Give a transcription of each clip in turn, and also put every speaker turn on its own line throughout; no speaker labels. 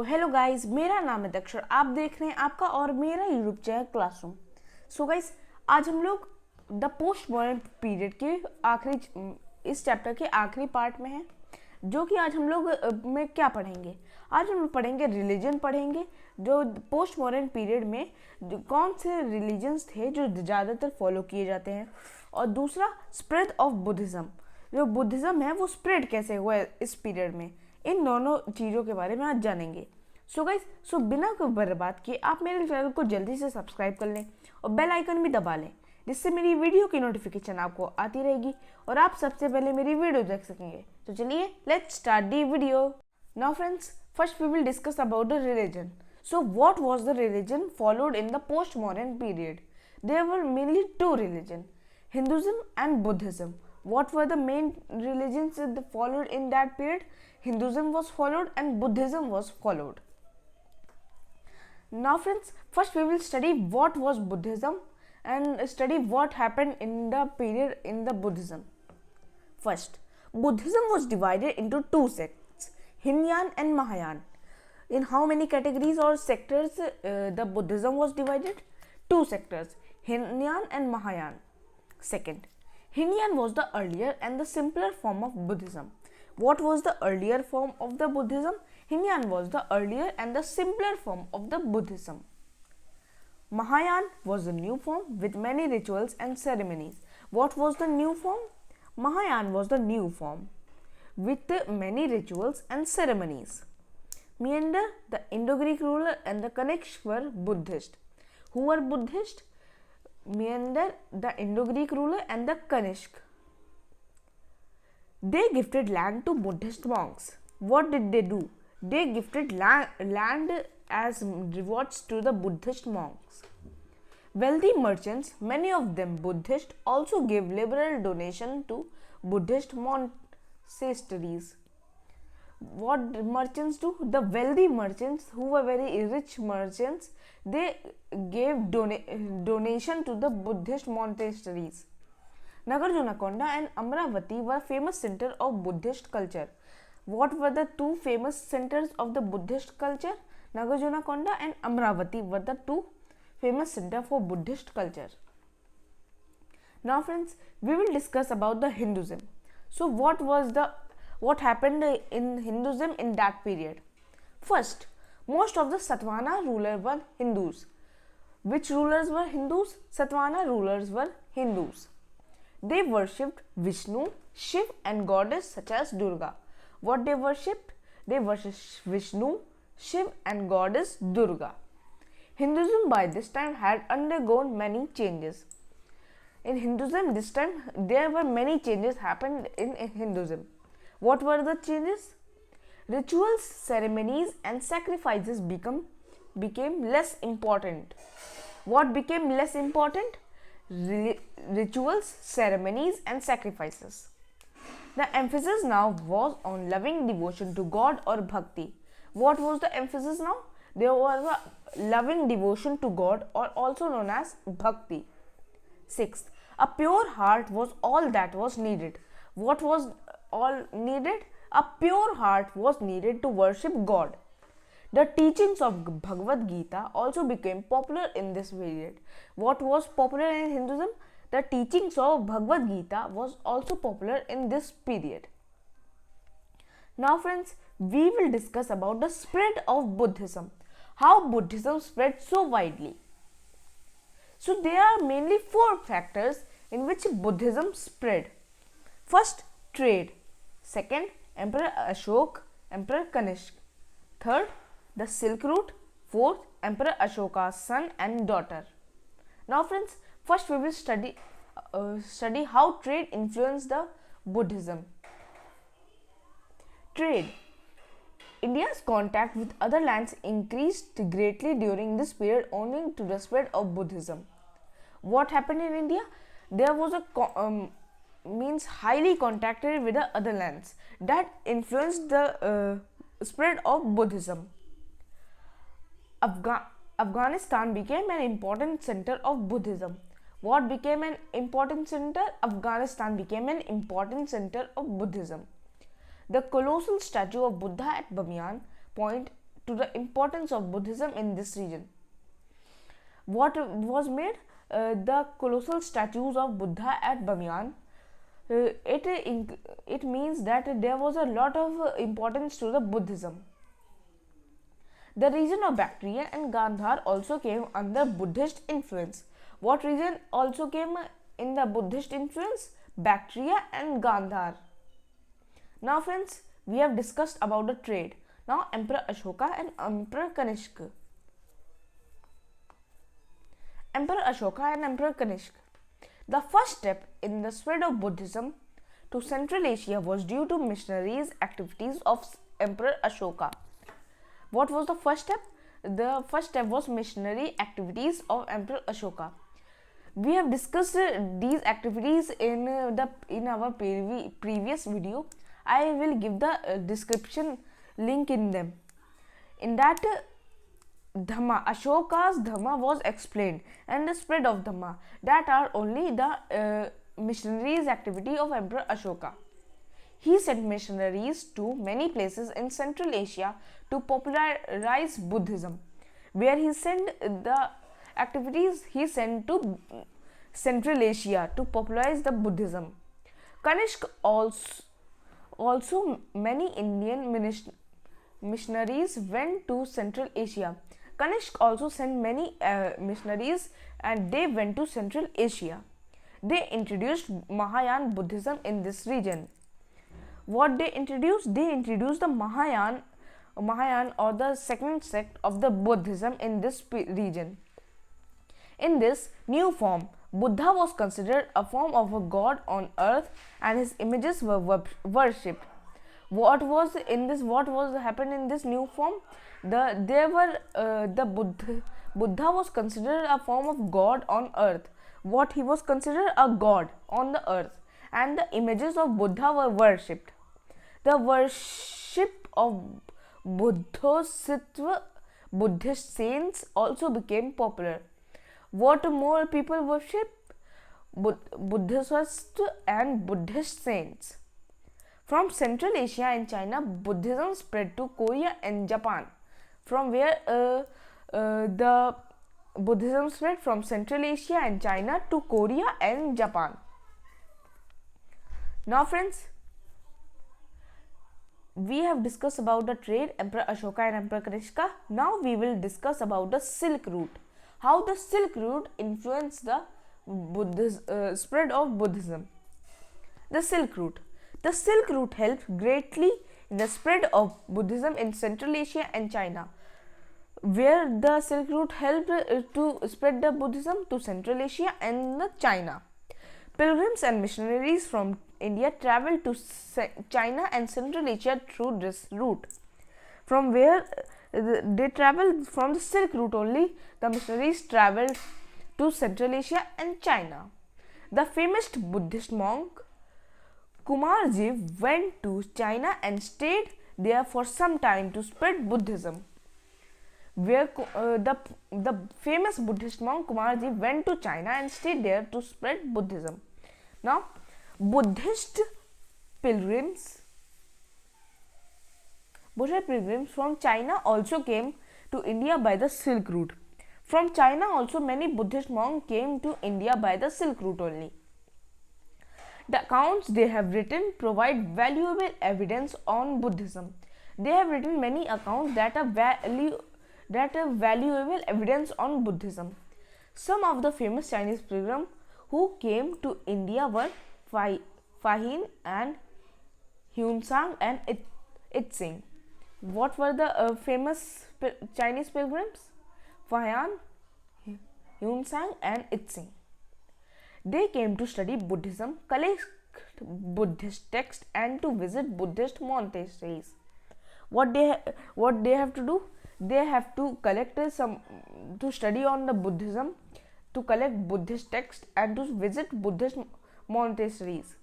Hello guys, मेरा नाम है दक्ष और आप देख रहे हैं आपका और मेरा YouTube channel classroom. So guys, आज हम लोग द पोस्ट मॉडर्न पीरियड के इस चैप्टर के आखिरी पार्ट में हैं, जो कि आज हम लोग में क्या पढ़ेंगे। आज हम लोग पढ़ेंगे रिलीजन पढ़ेंगे, जो पोस्ट मॉडर्न पीरियड में कौन से रिलीजन्स थे जो ज़्यादातर फॉलो किए जाते हैं, और दूसरा स्प्रेड ऑफ बुद्धिज़्म, जो बुद्धिज़्म है वो स्प्रेड कैसे हुआ है इस पीरियड में। इन दोनों चीज़ों के बारे में आज जानेंगे। सो गाइस, बिना कोई बर्बाद किए आप मेरे चैनल को जल्दी से सब्सक्राइब कर लें और बेल आइकन भी दबा लें, जिससे मेरी वीडियो की नोटिफिकेशन आपको आती रहेगी और आप सबसे पहले मेरी वीडियो देख सकेंगे। तो चलिए, let's start the video. Now friends, first we will discuss about the religion. So what was the religion followed in the post-modern period? There were mainly two religions, Hinduism and Buddhism. What were the main religions that followed in that period? Hinduism was followed and Buddhism was followed. Now friends, first we will study what was Buddhism and study what happened in the period in the Buddhism. First, Buddhism was divided into two sects, Hinyan and Mahayan. In how many categories or sectors the Buddhism was divided? Two sectors, Hinyan and Mahayan. Second, Hinyan was the earlier and the simpler form of Buddhism. What was the earlier form of the Buddhism? Hinyan was the earlier and the simpler form of the Buddhism. Mahayan was a new form with many rituals and ceremonies. What was the new form? Mahayan was the new form with many rituals and ceremonies. Meander, the Indo-Greek ruler, and the Kanishk were Buddhist. Who were Buddhist? Meander, the Indo-Greek ruler, and the Kanishk. They gifted land to Buddhist monks. What did they do? They gifted land as rewards to the Buddhist monks. Wealthy merchants, many of them Buddhist, also gave liberal donation to Buddhist monasteries. What merchants do? The wealthy merchants who were very rich merchants, they gave donation to the Buddhist monasteries. Nagarjunakonda and Amravati were famous center of Buddhist culture. What were the two famous centers of the Buddhist culture? Nagarjunakonda and Amravati were the two famous center for Buddhist culture. Now friends, we will discuss about the Hinduism. So what happened in Hinduism in that period? First, most of the Satvana rulers were Hindus. Which rulers were Hindus? Satvana rulers were Hindus. They worshipped Vishnu, Shiv and goddess such as Durga. What they worshipped? They worshipped Vishnu, Shiv and goddess Durga. Hinduism by this time had undergone many changes. In Hinduism this time there were many changes happened in Hinduism. What were the changes? Rituals, ceremonies and sacrifices became less important. What became less important? Rituals, ceremonies and sacrifices. The emphasis now was on loving devotion to God or bhakti. What was the emphasis now? There was a loving devotion to God, or also known as bhakti. Sixth, a pure heart was all that was needed. What was all needed? A pure heart was needed to worship God. The teachings of Bhagavad Gita also became popular in this period. What was popular in Hinduism? The teachings of Bhagavad Gita was also popular in this period. Now friends, we will discuss about the spread of Buddhism. How Buddhism spread so widely. So there are mainly four factors in which Buddhism spread. First, trade. Second, Emperor Ashoka, Emperor Kanishka. Third, the Silk Route. Fourth, Emperor Ashoka's son and daughter. Now friends, first we will study how trade influenced the Buddhism. Trade. India's contact with other lands increased greatly during this period owing to the spread of Buddhism. What happened in India? There was a highly contacted with the other lands that influenced the spread of Buddhism. Afghanistan became an important center of Buddhism. What became an important center? Afghanistan became an important center of Buddhism. The colossal statue of Buddha at Bamiyan point to the importance of Buddhism in this region. What was made? The colossal statues of Buddha at Bamyan. It means that there was a lot of importance to the Buddhism. The region of Bactria and Gandhar also came under Buddhist influence. What region also came in the Buddhist influence? Bactria and Gandhar. Now friends, we have discussed about the trade. Now Emperor Ashoka and Emperor Kanishka. Emperor Ashoka and Emperor Kanishka. The first step in the spread of Buddhism to Central Asia was due to missionaries' activities of Emperor Ashoka. What was the first step? The first step was missionary activities of Emperor Ashoka. We have discussed these activities in our previous video. I will give the description link in them. In that, Dhamma, Ashoka's Dhamma was explained, and the spread of Dhamma, that are only the missionaries' activity of Emperor Ashoka. He sent missionaries to many places in Central Asia to popularize Buddhism. Where he sent the activities, he sent to Central Asia to popularize the Buddhism. Kanishka also many Indian missionaries went to Central Asia. Kanishka also sent many missionaries and they went to Central Asia. They introduced Mahayana Buddhism in this region. What they introduced? They introduced the Mahayana or the second sect of the Buddhism in this region. In this new form, Buddha was considered a form of a god on earth and his images were worshipped. What happened in this new form? Buddha was considered a form of god on earth. What he was considered a god on the earth, and the images of Buddha were worshipped. The worship of Buddhist saints also became popular. What more people worship? Buddhist and Buddhist saints. From Central Asia and China, Buddhism spread to Korea and Japan. From where the Buddhism spread? From Central Asia and China to Korea and Japan. Now friends, we have discussed about the trade, Emperor Ashoka and Emperor Kanishka. Now we will discuss about the Silk Route. How the Silk Route influenced the spread of Buddhism. The Silk Route. The Silk Route helped greatly in the spread of Buddhism in Central Asia and China. Where the Silk Route helped to spread the Buddhism to Central Asia and China. Pilgrims and missionaries from India traveled to China and Central Asia through this route. From where they traveled from the Silk Route only, the missionaries traveled to Central Asia and China. The famous Buddhist monk Kumarji went to China and stayed there for some time to spread Buddhism. Where the famous Buddhist monk Kumarji went to China and stayed there to spread Buddhism. Now, Buddhist pilgrims from China also came to India by the Silk Route. From China also many Buddhist monks came to India by the Silk Route only. The accounts they have written provide valuable evidence on Buddhism. They have written many accounts that are valuable evidence on Buddhism. Some of the famous Chinese pilgrims who came to India were Fahin and Hunsang and Itzing. What were the famous Chinese pilgrims? Fahin, Hunsang and Itzing. They came to study Buddhism, collect Buddhist texts and to visit Buddhist monasteries. What they have to do? They have to collect to study on the Buddhism, to collect Buddhist texts and to visit Buddhist monasteries.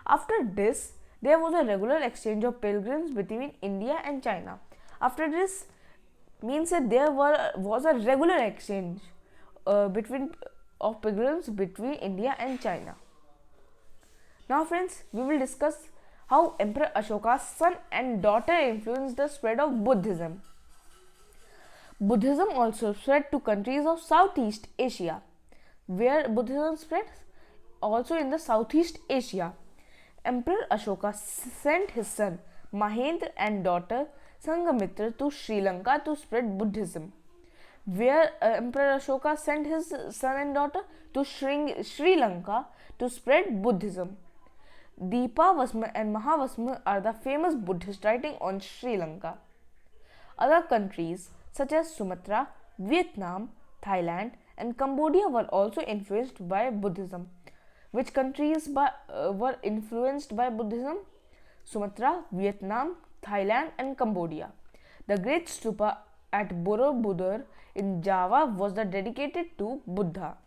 After this, there was a regular exchange of pilgrims between India and China. After this, means that there was a regular exchange of pilgrims between India and China. Now friends, we will discuss how Emperor Ashoka's son and daughter influenced the spread of Buddhism. Buddhism also spread to countries of Southeast Asia. Where Buddhism spread? Also in the Southeast Asia. Emperor Ashoka sent his son Mahendra and daughter Sanghamitra to Sri Lanka to spread Buddhism. Where Emperor Ashoka sent his son and daughter to Sri Lanka to spread Buddhism. Deepavasma and Mahavasma are the famous Buddhist writing on Sri Lanka. Other countries such as Sumatra, Vietnam, Thailand and Cambodia were also influenced by Buddhism. Which countries were influenced by Buddhism? Sumatra, Vietnam, Thailand and Cambodia. The great stupa at Borobudur in Java was dedicated to Buddha.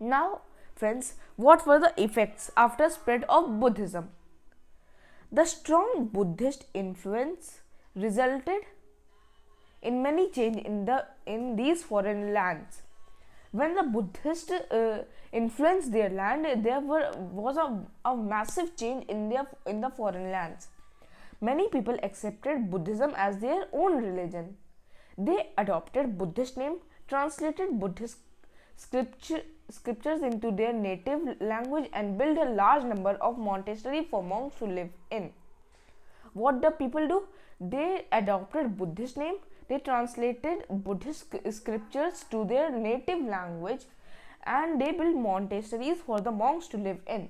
Now, friends, what were the effects after spread of Buddhism? The strong Buddhist influence resulted in many changes in these foreign lands. When the Buddhists influenced their land, there was a massive change in the foreign lands. Many people accepted Buddhism as their own religion. They adopted Buddhist name, translated Buddhist scriptures into their native language and built a large number of monasteries for monks to live in. What the people do? They adopted Buddhist name, they translated Buddhist scriptures to their native language and they built monasteries for the monks to live in.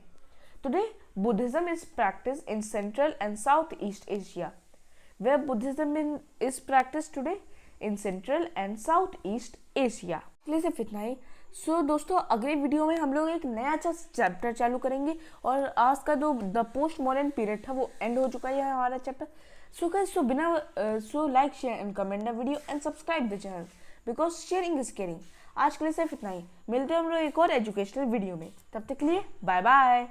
Today, Buddhism is practiced in Central and Southeast Asia. Where Buddhism is practiced today? In Central and Southeast Asia. इसलिए सिर्फ इतना ही. सो दोस्तों, अगले video में हम लोग एक नया चैप्टर चालू करेंगे और आज का जो द पोस्ट मॉडर्न पीरियड था वो एंड हो चुका है हमारा chapter. So like share and comment the video and subscribe the channel because sharing is caring. आज के लिए सिर्फ इतना ही. मिलते हैं हम लोग एक और एजुकेशनल वीडियो में. तब तक के लिए बाय बाय.